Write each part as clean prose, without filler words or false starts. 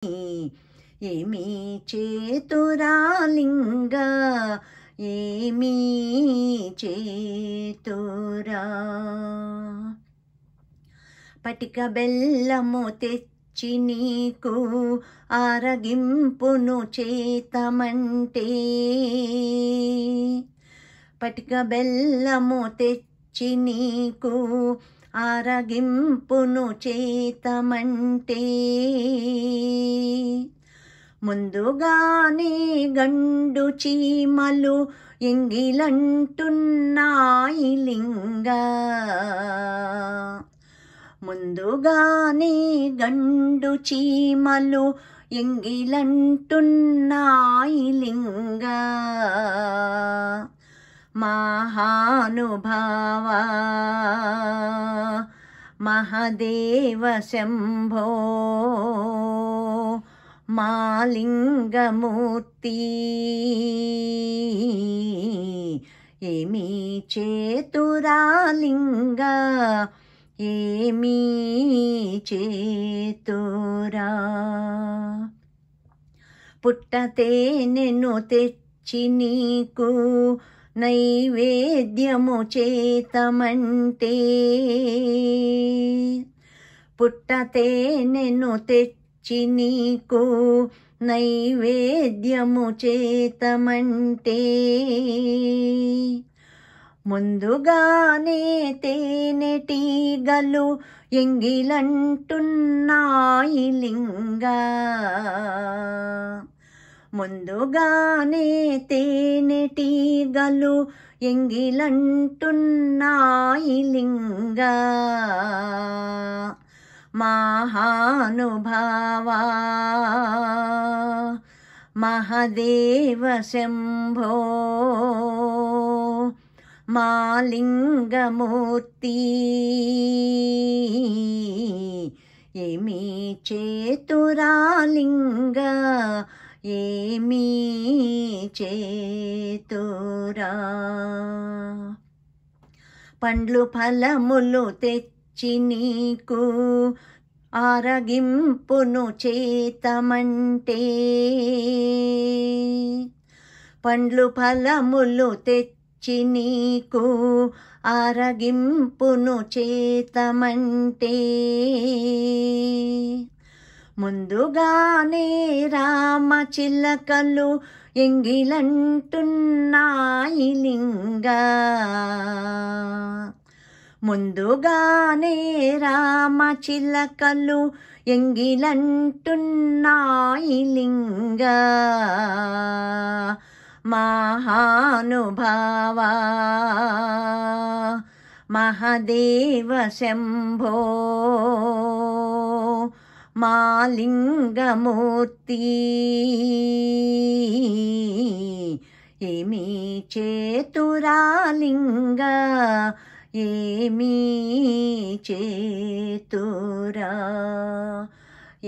ఏమీ చేతురాలింగా ఏమీ చేతురా. పటిక బెల్లము తెచ్చి నీకు ఆరగింపును చేతమంటే, పటిక బెల్లము తెచ్చి నీకు ఆరగింపును చేతమంటే, ముందుగానే గండు చీమలు ఎంగిలంటున్నాయి లింగా. ముందుగానే గండు చీమలు ఎంగిలంటున్నాయి లింగా. మహానుభావా మహదేవ శంభో మాలింగమూర్తి, ఏమీ చేతురాలింగా ఏమీ చేతురా. పుట్టతేనెను తెచ్చి నీకు నైవేద్యము చేతమంటే, పుట్టతేనెను తెచ్చి నీకు నైవేద్యము చేతమంటే, ముందుగానే తేనెటీగలు ఎంగిలంటున్నాయి లింగా. ముందుగానే తేనెటీగలు ఎంగిలంటున్నాయి లింగా. మహానుభావా మహదేవ శంభో మాలింగమూర్తి, ఏమీ చేతురాలింగా ఏమీ చేతురా. పండ్లు ఫలములు తెచ్చి నీకు ఆరగింపును చేతమంటే, పండ్లు ఫలములు తెచ్చి నీకు ఆరగింపును చేతమంటే, ముందుగానే రామచిలకలు ఎంగిలంటున్నాయి లింగా. ముందుగానే రామచిలకలు ఎంగిలంటున్నాయి లింగా. మహానుభావా మహదేవ శంభో మాలింగమూర్తి, ఏమీ చేతురాలింగా ఏమీ చేతురా.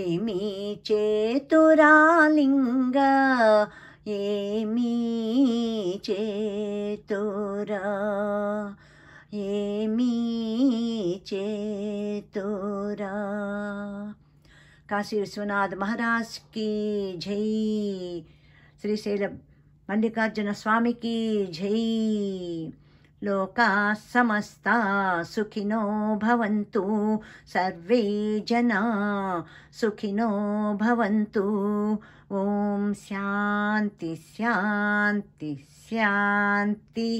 ఏమీ చేతురాలింగా ఏమీ చేతురా. ఏమీ చేతురా. కాశీ విశ్వనాథ్ మహారాజ్ की జై. శ్రీశైల మల్లికార్జున స్వామికి జై. లోకా సమస్తా సుఖినో భవంతు, సర్వే జనా సుఖినో భవంతు. ఓం శాంతి శాంతి శాంతి.